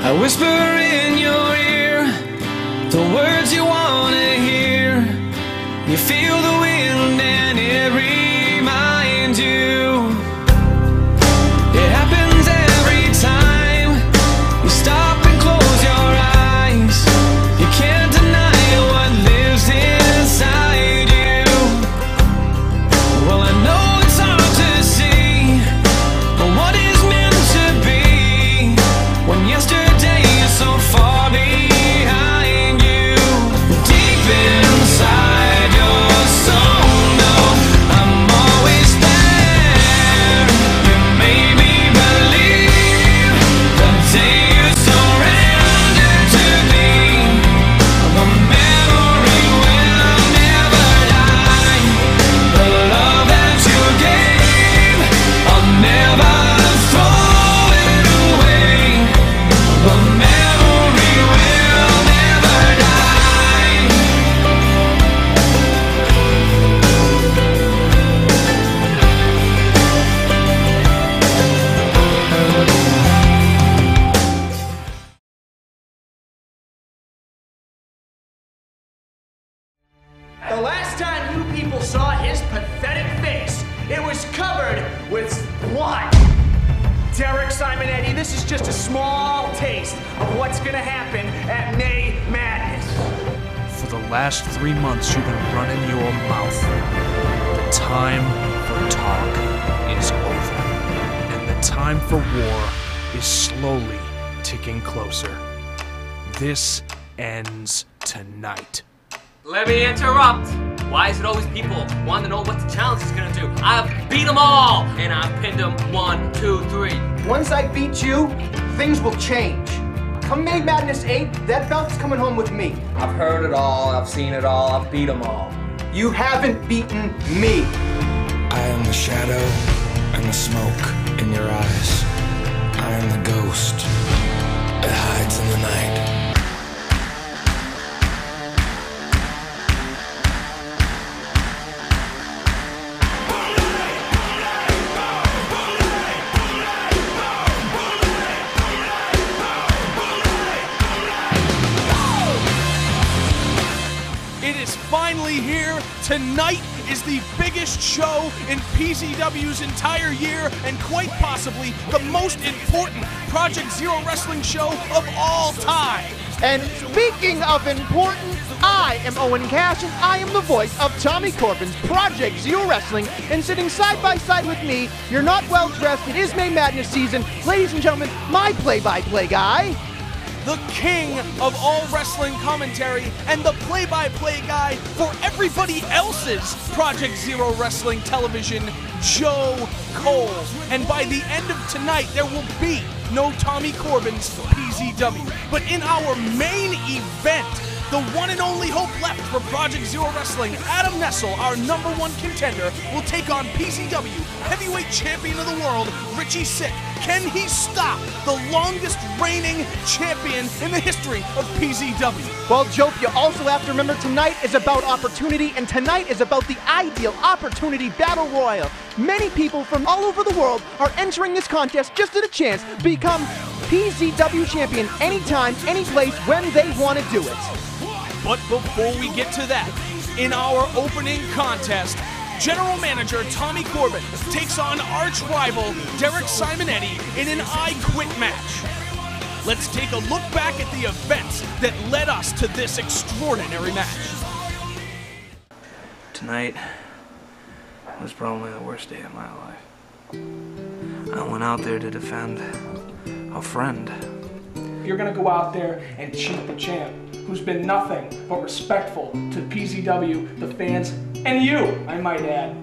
I whisper in your ear the words you want to hear. You feel the wind and it reminds you. It happens every time you stop and close your eyes. You can't deny what lives inside you. Well, I know it's hard to see what is meant to be when yesterday is so far behind you. Deep inside your soul, no, I'm always there. You made me believe the day you surrendered to me. The memory will never die. The love that you gave, I'll never throw it away. The memory will never die. The last time you people saw his pathetic face, it was covered with blood. Derek Simonetti, this is just a small taste of what's gonna happen at May Madness. For the last 3 months, you've been running your mouth. The time for talk is over. And the time for war is slowly ticking closer. This ends tonight. Let me interrupt. Why is it always people want to know what the challenge is gonna do? I've beat them all, and I've pinned them 1, 2, 3. Once I beat you, things will change. Come May Madness 8, that belt's coming home with me. I've heard it all, I've seen it all, I've beat them all. You haven't beaten me. I am the shadow and the smoke in your eyes. I am the ghost that hides in the night. It is finally here. Tonight is the biggest show in PZW's entire year and quite possibly the most important Project Zero Wrestling show of all time. And speaking of important, I am Owen Cash, and I am the voice of Tommy Corbin's Project Zero Wrestling. And sitting side by side with me, you're not well dressed, it is May Madness season. Ladies and gentlemen, my play-by-play guy. The king of all wrestling commentary and the play-by-play guy for everybody else's Project Zero Wrestling television, Joe Cole. And by the end of tonight, there will be no Tommy Corbin's PZW. But in our main event, the one and only hope left for Project Zero Wrestling, Adam Nessel, our #1 contender, will take on PZW heavyweight champion of the world, Richie Sick. Can he stop the longest reigning champion in the history of PZW? Well, Joe, you also have to remember tonight is about opportunity, and tonight is about the ideal opportunity battle royal. Many people from all over the world are entering this contest just at a chance to become PZW champion anytime, any place, when they want to do it. But before we get to that, in our opening contest, General Manager Tommy Corbin takes on arch rival Derek Simonetti in an I Quit match. Let's take a look back at the events that led us to this extraordinary match. Tonight was probably the worst day of my life. I went out there to defend a friend. You're gonna go out there and cheat the champ, who's been nothing but respectful to PZW, the fans, and you, I might add.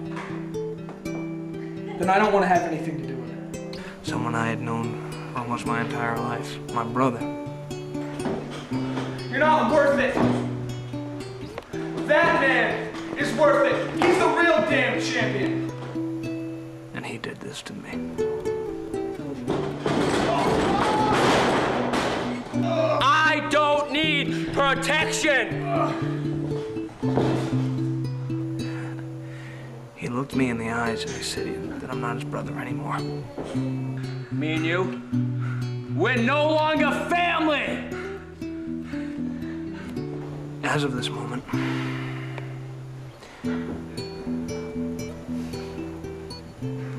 Then I don't want to have anything to do with it. Someone I had known for almost my entire life. My brother. You're not worth it. That man is worth it. He's the real damn champion. And he did this to me. I don't need protection! He looked me in the eyes and he said that I'm not his brother anymore. Me and you, We're no longer family! As of this moment,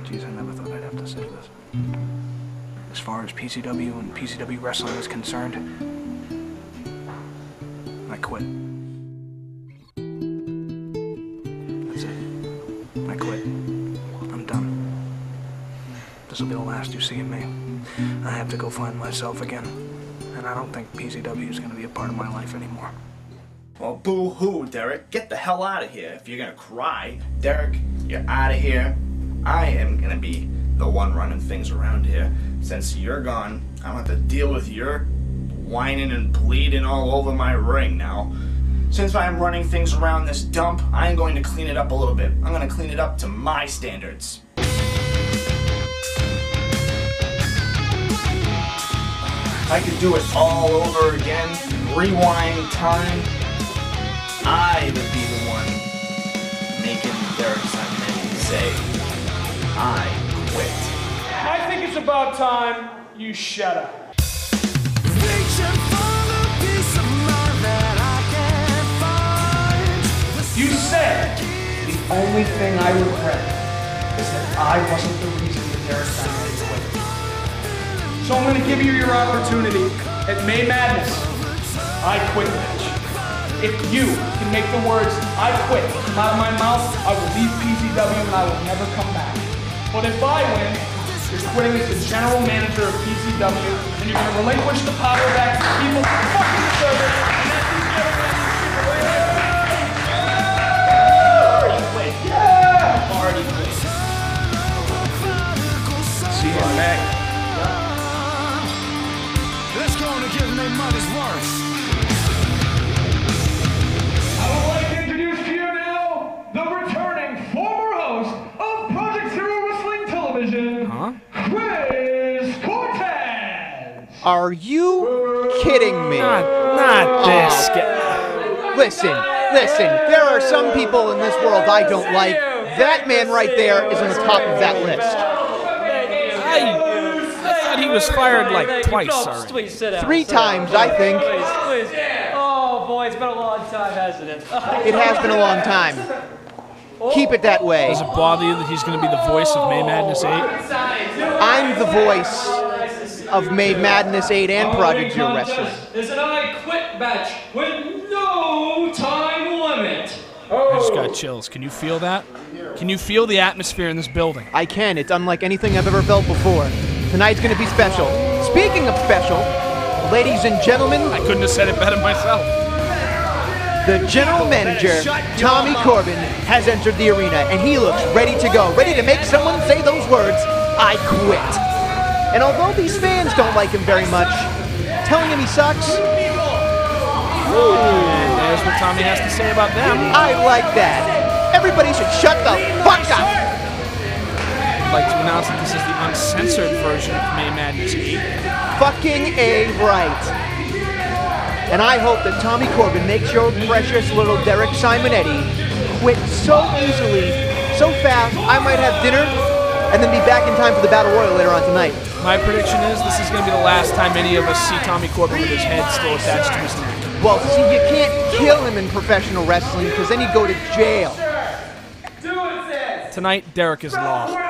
geez, I never thought I'd have to say this. As far as PZW and PZW wrestling is concerned, I quit. That's it. I quit. I'm done. This will be the last you see of me. I have to go find myself again. And I don't think PZW is going to be a part of my life anymore. Well, boo-hoo, Derek. Get the hell out of here. If you're gonna cry, Derek, you're out of here. I am gonna be the one running things around here. Since you're gone, I don't have to deal with your whining and bleeding all over my ring now. Since I'm running things around this dump, I'm going to clean it up a little bit. I'm gonna clean it up to my standards. I could do it all over again, rewind time. I would be the one making Derek Simonetti say, I quit. I think it's about time you shut up. You said the only thing I regret is that I wasn't the reason that Derek Simonetti quit. So I'm going to give you your opportunity at May Madness. I quit match. If you can make the words, I quit, come out of my mouth, I will leave PZW and I will never come back. But if I win, you're quitting as the General Manager of PZW and you're going to relinquish the power back to the people who fucking deserve it. And that's the Already quit. Yeah! Already quit. See you back. Let's go and give them their money's worth. I would like to introduce to you now the returning former host of Project Zero Wrestling Television, Chris Cortez. Are you kidding me? Not this guy. Listen, there are some people in this world I don't like. That man right there is on the top of that list. I thought he was fired like twice already. Please sit down. 3 times, I think. Please. Oh boy, it's been a long time, hasn't it? It has been a long time. Keep it that way. Does it bother you that he's going to be the voice of May Madness 8? I'm the voice of May Madness 8 and Project Zero Wrestling. Is an I quit match with no time limit. I just got chills. Can you feel that? Can you feel the atmosphere in this building? I can. It's unlike anything I've ever felt before. Tonight's going to be special. Speaking of special, ladies and gentlemen, I couldn't have said it better myself. the General Manager, Tommy Corbin, has entered the arena, and he looks ready to go, ready to make someone say those words, I quit. And although these fans don't like him very much, telling him he sucks, And there's what Tommy has to say about them. I like that. Everybody should shut the fuck up. I'd like to announce that this is the uncensored version of May Madness 8. Fucking A right. And I hope that Tommy Corbin makes your precious little Derek Simonetti quit so easily, so fast, I might have dinner and then be back in time for the Battle Royal later on tonight. My prediction is this is going to be the last time any of us see Tommy Corbin with his head still attached to his neck. Well, see, you can't kill him in professional wrestling because then you go to jail. Tonight, Derek is law.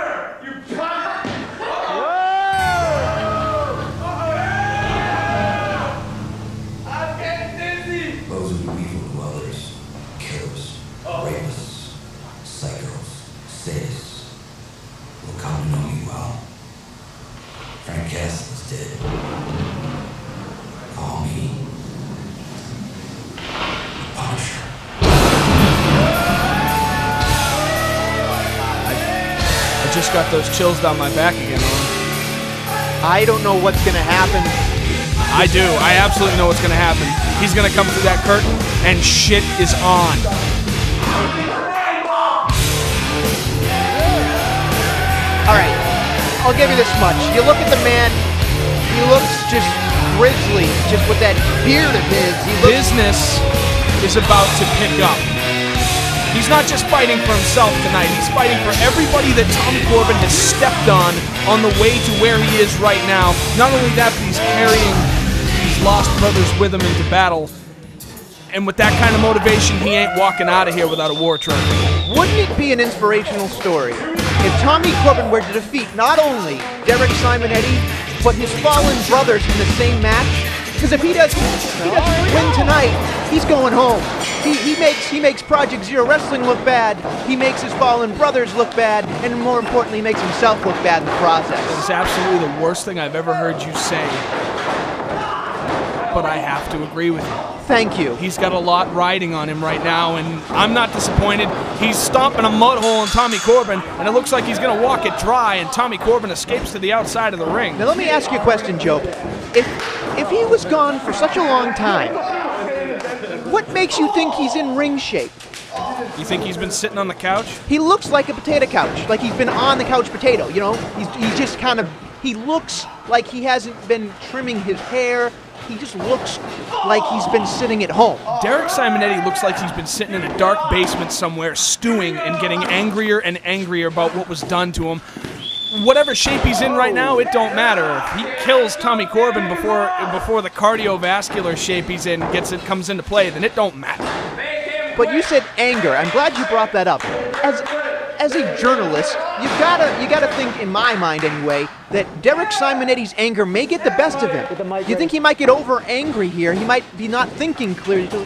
Those who believe in dwellers, killers, rapists, psychos, sadists will come to know me well. Frank Castle is dead. Call me the Punisher. I just got those chills down my back again. I don't know what's going to happen. I do. I absolutely know what's going to happen. He's going to come through that curtain, and shit is on. All right, I'll give you this much. You look at the man, he looks just grizzly, just with that beard of his. He looks Business is about to pick up. He's not just fighting for himself tonight. He's fighting for everybody that Tommy Corbin has stepped on the way to where he is right now. Not only that, but he's carrying these lost brothers with him into battle. And with that kind of motivation, he ain't walking out of here without a war trophy. Wouldn't it be an inspirational story if Tommy Corbin were to defeat not only Derek Simonetti, but his fallen brothers in the same match? Because if he doesn't win tonight, he's going home. He makes Project Zero Wrestling look bad. He makes his fallen brothers look bad, and more importantly, he makes himself look bad in the process. It's absolutely the worst thing I've ever heard you say. But I have to agree with you. Thank you. He's got a lot riding on him right now, and I'm not disappointed. He's stomping a mud hole in Tommy Corbin, and it looks like he's going to walk it dry, and Tommy Corbin escapes to the outside of the ring. Now let me ask you a question, Joe. If he was gone for such a long time, what makes you think he's in ring shape? You think he's been sitting on the couch? He looks like a potato couch, like he's been on the couch potato, you know? He's just kind of, he looks like he hasn't been trimming his hair. He just looks like he's been sitting at home. Derek Simonetti looks like he's been sitting in a dark basement somewhere, stewing and getting angrier and angrier about what was done to him. Whatever shape he's in right now, it don't matter. If he kills Tommy Corbin before the cardiovascular shape he's in comes into play, then it don't matter. But you said anger. I'm glad you brought that up. As a journalist, you gotta think, in my mind anyway, that Derek Simonetti's anger may get the best of him. You think he might get over angry here? He might be not thinking clearly to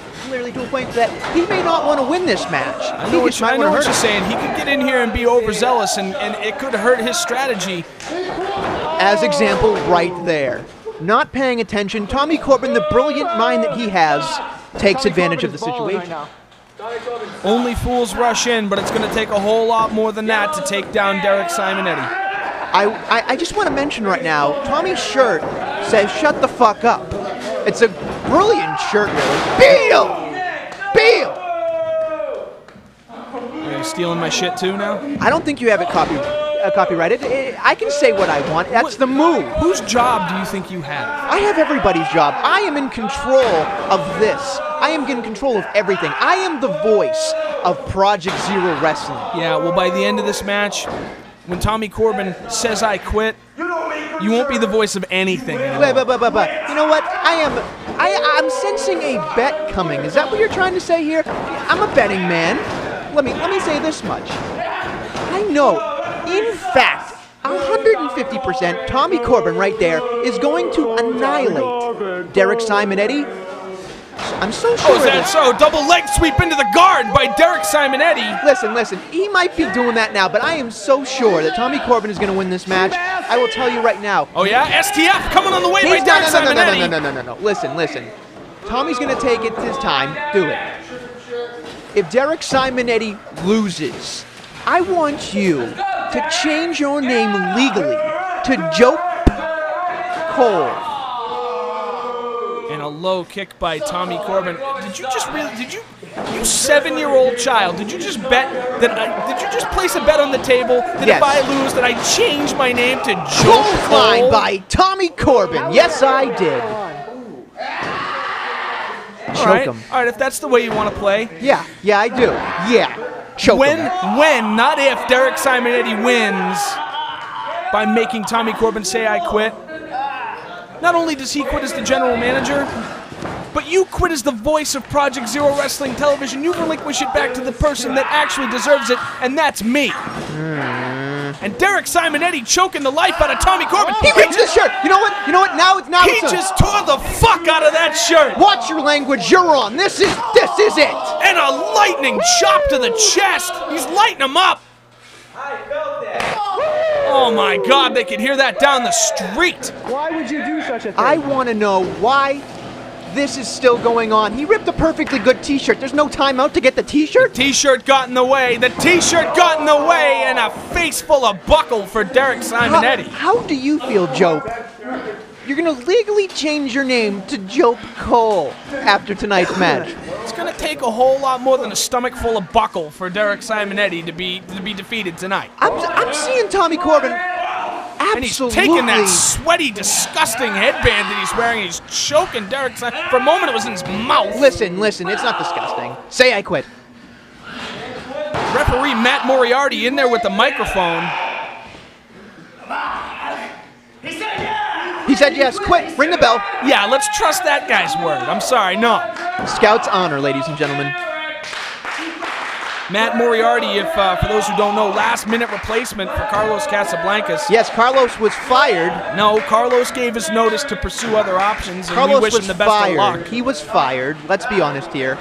a point that he may not want to win this match. I know what you're saying. He could get in here and be overzealous, and it could hurt his strategy. As example, right there. Not paying attention, Tommy Corbin, the brilliant mind that he has, takes advantage of the situation. Only fools rush in, but it's going to take a whole lot more than that to take down Derek Simonetti. I just want to mention right now, Tommy's shirt says "shut the fuck up." It's a brilliant shirt, really. Beal! Are you stealing my shit too now? I don't think you have it copyrighted. I can say what I want. That's the move. Whose job do you think you have? I have everybody's job. I am in control of this. I am in control of everything. I am the voice of Project Zero Wrestling. Yeah, well, by the end of this match, when Tommy Corbin says I quit, you won't be the voice of anything anymore. But you know what? I'm sensing a bet coming. Is that what you're trying to say here? I'm a betting man. Let me say this much. I know, in fact, 150% Tommy Corbin right there is going to annihilate Derek Simonetti. I'm so sure. Oh, is that so? Double leg sweep into the guard by Derek Simonetti. Listen. He might be doing that now, but I am so sure that Tommy Corbin is going to win this match. I will tell you right now. Oh, yeah? STF coming on the way by Derek Simonetti. No. Listen. Tommy's going to take it his time. Do it. If Derek Simonetti loses, I want you to change your name legally to Joe Cole. And a low kick by Tommy Corbin. You 7-year-old child, did you just place a bet on the table that yes. If I lose, that I change my name to Joe Cole? By Tommy Corbin. Yes, I did. Choke him. All right, if that's the way you want to play. Yeah, I do. Yeah. Choke him. When, not if, Derek Simonetti wins by making Tommy Corbin say I quit. Not only does he quit as the general manager, but you quit as the voice of Project Zero Wrestling Television. You relinquish it back to the person that actually deserves it, and that's me. And Derek Simonetti choking the life out of Tommy Corbin. He ripped his shirt. You know what? Now he just tore the fuck out of that shirt. Watch your language. You're on. This is it. And a lightning chop to the chest. He's lighting him up. I felt that. Oh my God, they could hear that down the street. Why would you do such a thing? I want to know why this is still going on. He ripped a perfectly good t-shirt. There's no timeout to get the t-shirt? The t-shirt got in the way. The t-shirt got in the way, and a face full of buckle for Derek Simonetti. How do you feel, Joe? You're going to legally change your name to Joe Cole after tonight's match. It's going to take a whole lot more than a stomach full of buckle for Derek Simonetti to be defeated tonight. I'm seeing Tommy Corbin absolutely. And he's taking that sweaty, disgusting headband that he's wearing, and he's choking Derek Simonetti. For a moment, it was in his mouth. Listen, it's not disgusting. Say I quit. Referee Matt Moriarty in there with the microphone. He said yes. Quit. Ring the bell. Yeah, let's trust that guy's word. I'm sorry, no. Scout's honor, ladies and gentlemen. Matt Moriarty, if for those who don't know, last-minute replacement for Carlos Casablancas. Yes, Carlos was fired. No, Carlos gave us notice to pursue other options, and Carlos we wish was him the best fired. of luck. He was fired. Let's be honest here.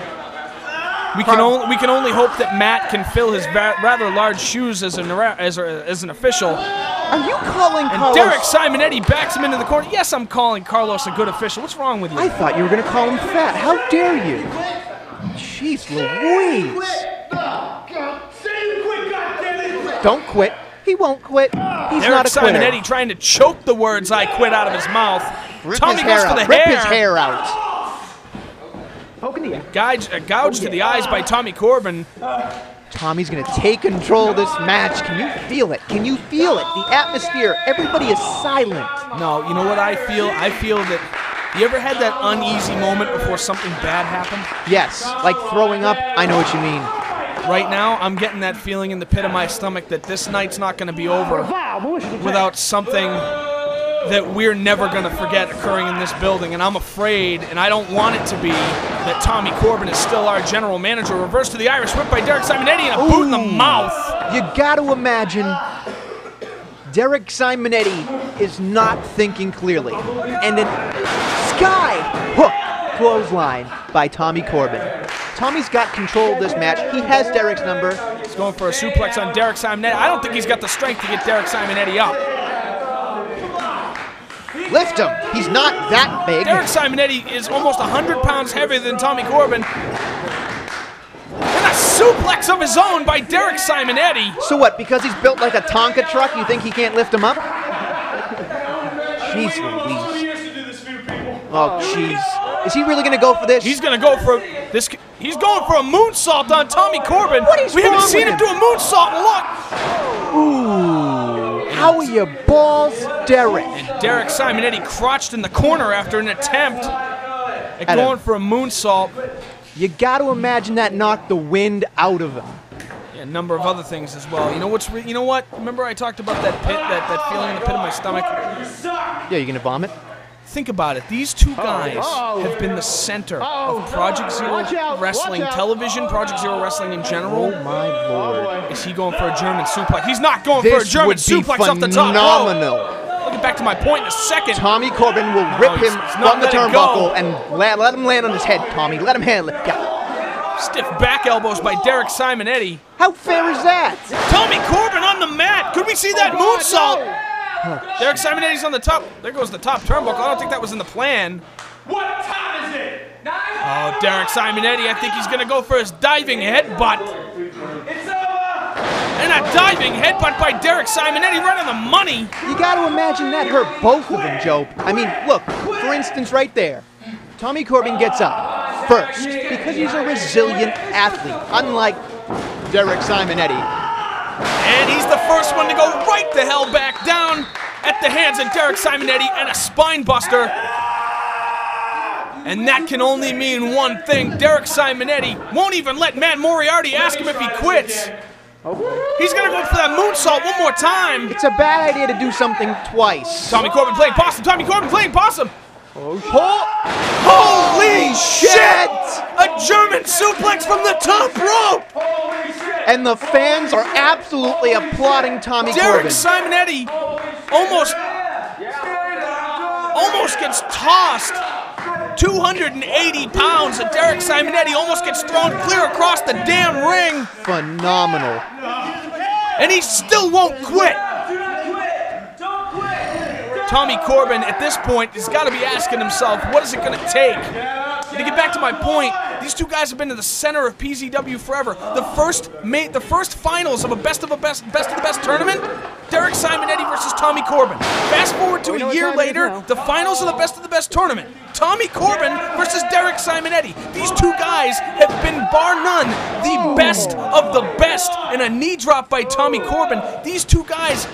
We can only hope that Matt can fill his rather large shoes as an official. Are you calling And Carlos? Derek Simonetti backs him into the corner. Yes, I'm calling Carlos a good official. What's wrong with you? I thought you were going to call him fat. How dare you? Jeez Louise. Don't quit. He won't quit. He's Derek not a quitter. Simonetti trying to choke the words "I quit" out of his mouth. Rip Tommy his goes hair for the out. Rip hair. his hair out. Poking the air. Gouged to the eyes by Tommy Corbin. Tommy's going to take control of this match. Can you feel it? Can you feel it? The atmosphere. Everybody is silent. No, you know what I feel? I feel that. You ever had that uneasy moment before something bad happened? Yes, like throwing up. I know what you mean. Right now, I'm getting that feeling in the pit of my stomach that this night's not going to be over without something that we're never going to forget occurring in this building. And I'm afraid, and I don't want it to be, that Tommy Corbin is still our general manager. Reverse to the Irish whip by Derek Simonetti and a boot in the mouth. You got to imagine Derek Simonetti is not thinking clearly. And then sky hook clothesline by Tommy Corbin. Tommy's got control of this match. He has Derek's number. He's going for a suplex on Derek Simonetti. I don't think he's got the strength to get Derek Simonetti up. Lift him. He's not that big. Derek Simonetti is almost 100 pounds heavier than Tommy Corbin. And a suplex of his own by Derek Simonetti. So what, because he's built like a Tonka truck, you think he can't lift him up? Jeez Louise. Oh, jeez. Is he really going to go for this? He's going to go for this. He's going for a moonsault on Tommy Corbin. What is we haven't wrong seen with him do a moonsault. Look. Ooh. How are your balls, Derek? And Derek Simonetti crouched in the corner after an attempt at going for a moonsault. You got to imagine that knocked the wind out of him. Yeah, a number of other things as well. You know what's? You know what? Remember I talked about that pit, that feeling in the pit of my stomach. Yeah, you gonna vomit? Think about it. These two guys have been the center of Project Zero Wrestling television, Project Zero Wrestling in general. Oh my lord! Is he going for a German suplex? He's not going for a German suplex off the top. Phenomenal. I'll get back to my point in a second. Tommy Corbin will rip him from the turnbuckle and let him land on his head. Tommy, let him handle it. Yeah. Stiff back elbows by Derek Simonetti. How fair is that? Tommy Corbin on the mat. Could we see that moonsault? Derek Simonetti's on the top. There goes the top turnbuckle. I don't think that was in the plan. What time is it? Oh, Derek Simonetti. I think he's going to go for his diving headbutt. It's over! And a diving headbutt by Derek Simonetti right on the money. You got to imagine that hurt both of them, Joe. I mean, look, for instance, right there. Tommy Corbin gets up first because he's a resilient athlete, unlike Derek Simonetti. And he's the first one to go right the hell back down at the hands of Derek Simonetti and a spine buster. And that can only mean one thing. Derek Simonetti won't even let Matt Moriarty ask him if he quits. He's going to go for that moonsault one more time. It's a bad idea to do something twice. Tommy Corbin playing possum. Tommy Corbin playing possum. Holy shit! A German suplex from the top rope. And the fans are absolutely applauding Tommy Derek Corbin. Simonetti almost gets tossed. 280 pounds, and Derek Simonetti almost gets thrown clear across the damn ring. Phenomenal. And he still won't quit. Tommy Corbin, at this point, has got to be asking himself, what is it going to take? And to get back to my point, these two guys have been to the center of PZW forever. The first finals of a best of the best tournament, Derek Simonetti versus Tommy Corbin. Fast forward to a year later, the finals of the best tournament, Tommy Corbin versus Derek Simonetti. These two guys have been, bar none, the best of the best. And a knee drop by Tommy Corbin. These two guys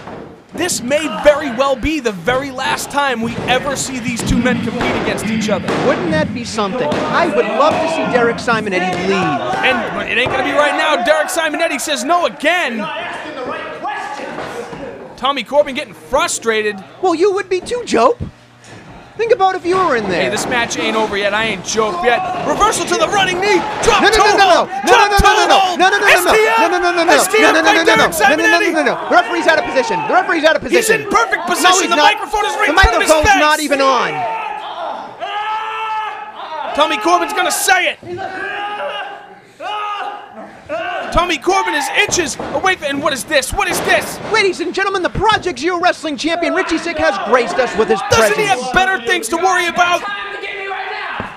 this may very well be the very last time we ever see these two men compete against each other. Wouldn't that be something? I would love to see Derek Simonetti bleed. And it ain't gonna be right now. Derek Simonetti says no again. Tommy Corbin getting frustrated. Well, you would be too, Joe. Think about if you were in there. Hey, this match ain't over yet. I ain't joked yet. Reversal to the running knee. Drop No. The referee's out of position. The referee's out of position. He's in perfect position. No, he's the not. microphone is right The in front of his microphone's face. not even on. Tommy Corbin's gonna say it. Tommy Corbin is inches away from, and what is this? What is this? Ladies and gentlemen, the Project Zero Wrestling Champion Richie Sick has graced us with his presence. Doesn't he have better things to worry about?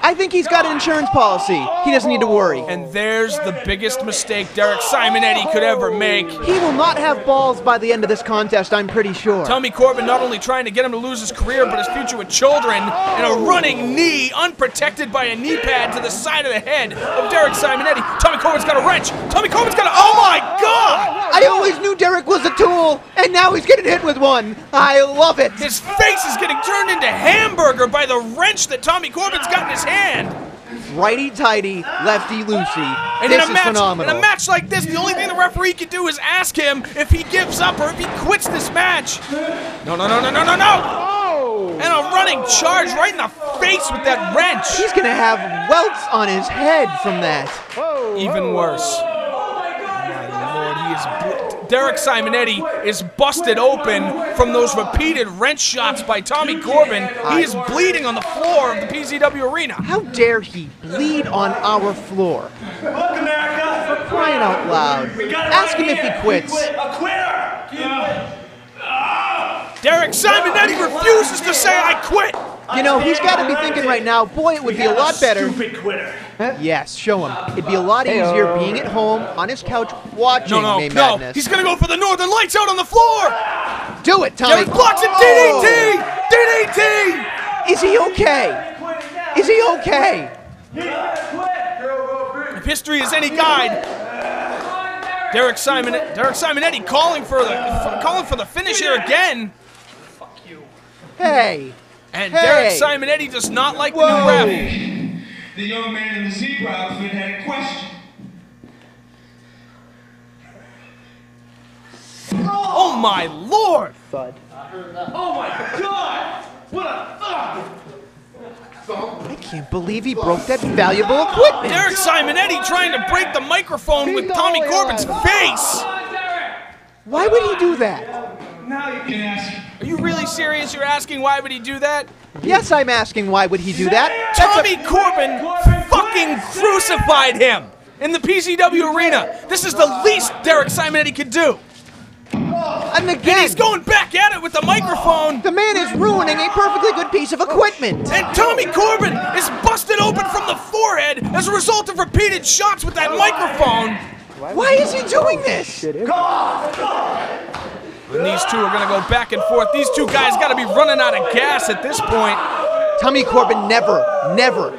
I think he's got an insurance policy. He doesn't need to worry. And there's the biggest mistake Derek Simonetti could ever make. He will not have balls by the end of this contest, I'm pretty sure. Tommy Corbin not only trying to get him to lose his career, but his future with children, and a running knee unprotected by a knee pad to the side of the head of Derek Simonetti. Tommy Corbin's got a wrench. Tommy Corbin's got a, oh my God! I always knew Derek was a tool, and now he's getting hit with one. I love it. His face is getting turned into hamburger by the wrench that Tommy Corbin's got in his hand. Righty-tighty, lefty-loosey. And This in is phenomenal. In a match like this, the only thing the referee can do is ask him if he gives up or if he quits this match. No. And a running charge right in the face with that wrench. He's going to have welts on his head from that. Even worse. Derek Simonetti is busted open from those repeated wrench shots by Tommy Corbin. He is bleeding on the floor of the PZW arena. How dare he bleed on our floor? Look, America! For crying out loud. Ask him if he quits. A quitter! Derek Simonetti refuses to say I quit. You know, he's got to be thinking right now, boy, it would be a lot better. Stupid quitter. Yes, show him. It'd be a lot easier being at home on his couch watching May Madness. He's gonna go for the Northern Lights out on the floor. Do it, Tommy. Derek blocks it. DDT! DDT! Is he okay? Is he okay? If history is any guide, Derek Simonetti calling for the finish here again. Fuck you. Hey. And Derek Simonetti does not like the new ref. The young man in the zebra outfit had a question. Oh my Lord! Thud. Oh my God! What a thud! I can't believe he broke that valuable equipment. Derek Simonetti trying to break the microphone with Tommy Corbin's face. Why would he do that? Now you can ask. Are you really serious? You're asking why would he do that? Yes, I'm asking why would he do that. Tommy Corbin fucking crucified him in the PZW arena. This is the least Derek Simonetti could do. And again, he's going back at it with the microphone. The man is ruining a perfectly good piece of equipment. And Tommy Corbin is busted open from the forehead as a result of repeated shots with that microphone. Why is he doing this? And these two are going to go back and forth. These two guys got to be running out of gas at this point. Tommy Corbin never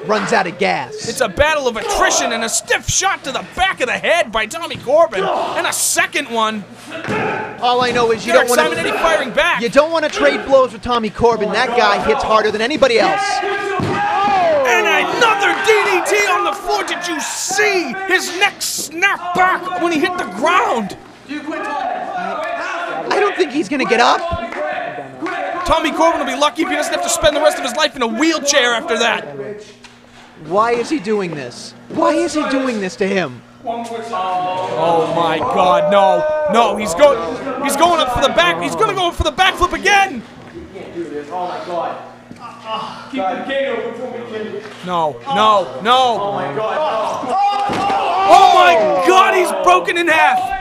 runs out of gas. It's a battle of attrition and a stiff shot to the back of the head by Tommy Corbin. And a second one. All I know is you Derek don't want Simonetti firing back. You don't want to trade blows with Tommy Corbin. That guy hits harder than anybody else. And another DDT on the floor. Did you see his neck snap back when he hit the ground? I don't think he's going to get up. Tommy Corbin will be lucky if he doesn't have to spend the rest of his life in a wheelchair after that. Why is he doing this? Why is he doing this to him? Oh my God, no, he's going up for the back. He's going to go for the backflip again. You can't do this. Oh my God. Keep the gate open for me, kid. No. Oh my God. Oh my God, he's broken in half.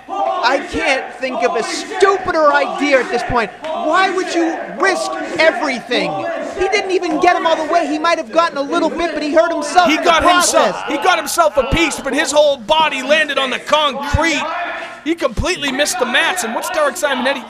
I can't think of a stupider idea at this point. Why would you risk everything? He didn't even get him all the way. He might have gotten a little bit, but he hurt himself in the process. He got himself a piece, but his whole body landed on the concrete. He completely missed the mats. And what's Derek Simonetti?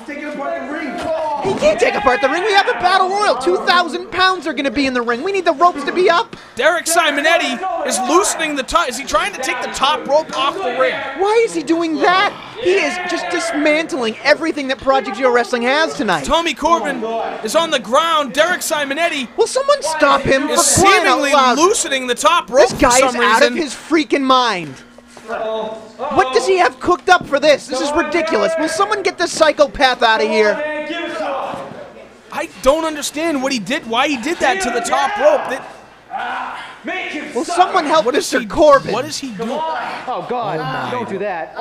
He can't take apart the ring. We have a battle royal. 2,000 pounds are going to be in the ring. We need the ropes to be up. Derek Simonetti is loosening the top. Is he trying to take the top rope off the ring? Why is he doing that? He is just dismantling everything that Project Zero Wrestling has tonight. Tommy Corbin is on the ground. Derek Simonetti Will someone stop him is for crying out seemingly loud? loosening the top rope This guy for is some out reason. of his freaking mind. What does he have cooked up for this? This is ridiculous. Will someone get this psychopath out of here? I don't understand what he did, why he did that to the top rope. Will someone help What is Mr. Corbin? What is he doing? Oh, God, don't do that.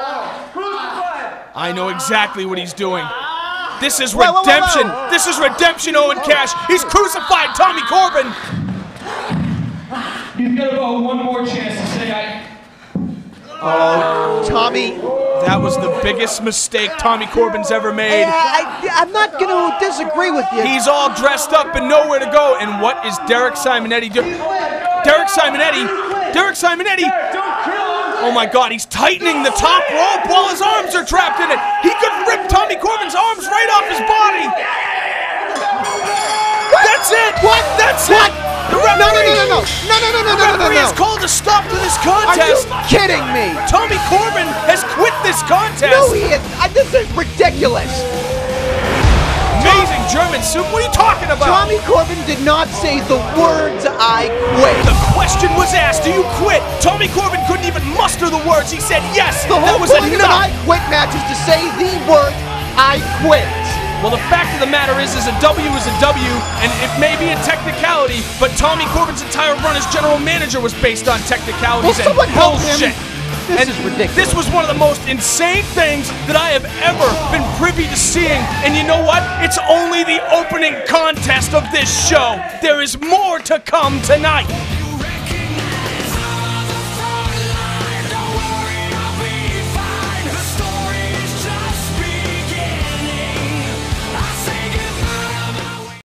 I know exactly what he's doing. This is Whoa, whoa, whoa, redemption. whoa. This is redemption, Owen Cash. He's crucified Tommy Corbin. You've got about one more chance to say Oh, Tommy. That was the biggest mistake Tommy Corbin's ever made. I'm not going to disagree with you. He's all dressed up and nowhere to go. And what is Derek Simonetti doing? Derek Simonetti. Oh my God, he's tightening the top rope while his arms are trapped in it. He could rip Tommy Corbin's arms right off his body. That's it. What? That's What? it. The referee. No. The referee has called a stop to this Are you contest. kidding me? Tommy Corbin has quit this contest. No, he is. This is ridiculous. Amazing German soup. What are you talking about? Tommy Corbin did not say the words, "I quit." The question was asked, do you quit? Tommy Corbin couldn't even muster the words. He said yes. The whole That was point of an enough. "I quit" match is to say the word, "I quit." Well, the fact of the matter is a W is a W, and it may be a technicality, but Tommy Corbin's entire run as general manager was based on technicalities Will and someone help him? bullshit. This is ridiculous. This was one of the most insane things that I have ever been privy to seeing. And you know what? It's only the opening contest of this show. There is more to come tonight.